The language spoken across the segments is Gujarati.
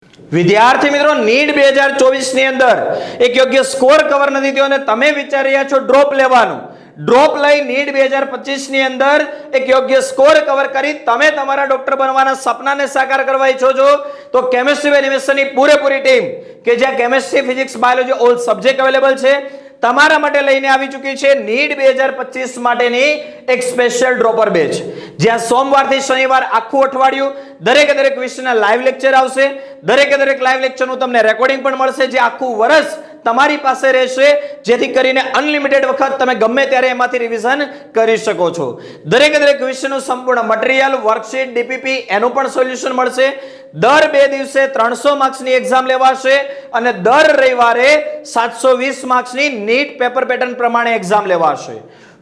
વિદ્યાર્થી મિત્રો નીટ 2024 ની અંદર એક યોગ્ય સ્કોર કવર નથી થયો અને તમે વિચારી રહ્યા છો ડ્રોપ લેવાનું. ડ્રોપ લઈ નીટ 2025 ની અંદર એક યોગ્ય સ્કોર કવર કરી તમે તમારા ડોક્ટર બનવાના સપનાને સાકાર કરવા ઈચ્છો છો તો કેમિસ્ટ્રી એનિમેશનની પૂરેપૂરી ટીમ કે જ્યાં chemistry, physics, biology all subject available છે તમારા માટે લઈને આવી ચૂકી છે નીટ 2025 માટેની એક સ્પેશિયલ ડ્રોપર બેચ, જ્યાં સોમવારથી શનિવાર આખું અઠવાડિયું દરેક વિષયના લાઈવ લેક્ચર આવશે. દરેક લાઈવ લેક્ચરનું તમને રેકોર્ડિંગ પણ મળશે, જે આખું વર્ષ તમારી પાસે રહેશે, જેથી કરીને અનલિમિટેડ વખત તમે ગમે ત્યારે એમાંથી રિવિઝન કરી શકો છો. દરેક વિષયનું સંપૂર્ણ મટીરીયલ, વર્કશીટ, ડીપીપી એનું પણ સોલ્યુશન મળશે. દર 2 દિવસે 300 માર્ક્સની એક્ઝામ લેવાશે અને દર રવિવારે 720 માર્ક્સની નીટ પેપર પેટર્ન પ્રમાણે એક્ઝામ લેવાશે.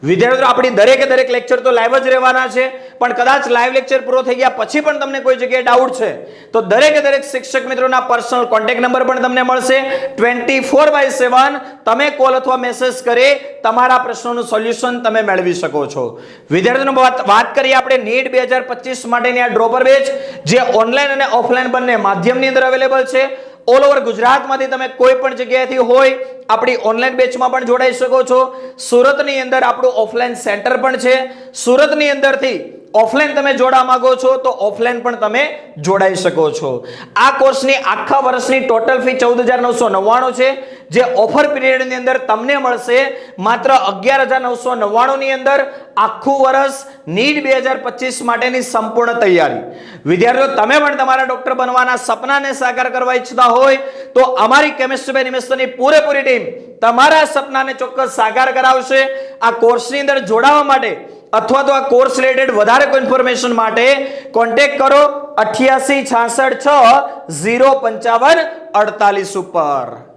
વિદ્યાર્થીઓ આપણી દરેક લેક્ચર તો લાઈવ જ રહેવાના છે, પણ કદાચ લાઈવ લેક્ચર પૂરો થઈ ગયા પછી પણ તમને કોઈ જગ્યાએ ડાઉટ છે તો દરેક શિક્ષક મિત્રોના પર્સનલ કોન્ટેક્ટ નંબર પણ તમને મળશે. 24/7 તમે કોલ અથવા મેસેજ કરી તમારા પ્રશ્નોનું સોલ્યુશન તમે મેળવી શકો છો. વિદ્યાર્થીઓ વાત કરીએ આપણે નીટ 2025 માટેની આ ડ્રોપર બેચ, જે ઓનલાઈન અને ઓફલાઈન બંને માધ્યમની અંદર અવેલેબલ છે. ઓલ ઓવર ગુજરાતમાંથી તમે કોઈ પણ જગ્યાએથી હોય આપણી ઓનલાઈન બેચમાં પણ જોડાઈ શકો છો. સુરતની અંદર આપણું ઓફલાઈન સેન્ટર પણ છે. સુરતની અંદરથી ઓફલાઈન તમે જોડાવા માંગો છો તો ઓફલાઈન પણ તમે જોડાઈ શકો છો. આ કોર્સની આખા વર્ષની ટોટલ ફી 14,999 છે, જે ઓફર પીરિયડની અંદર તમને મળશે માત્ર 11,999 ની અંદર આખું વર્ષ નીટ 2025 માટેની સંપૂર્ણ તૈયારી. વિદ્યાર્થીઓ તમે પણ તમારા ડોક્ટર બનવાના સપનાને સાકાર કરવા ઈચ્છતા હોય તો અમારી કેમિસ્ટ્રી એનિમેશનની પૂરેપૂરી ટીમ તમારા સપનાને ચોક્કસ સાકાર કરાવશે. આ કોર્સની અંદર જોડાવા માટે અથવા તો આ કોર્સ રિલેટેડ વધારે કોઈ ઇન્ફોર્મેશન માટે કોન્ટેક્ટ કરો 88 66 6 055 48 ઉપર.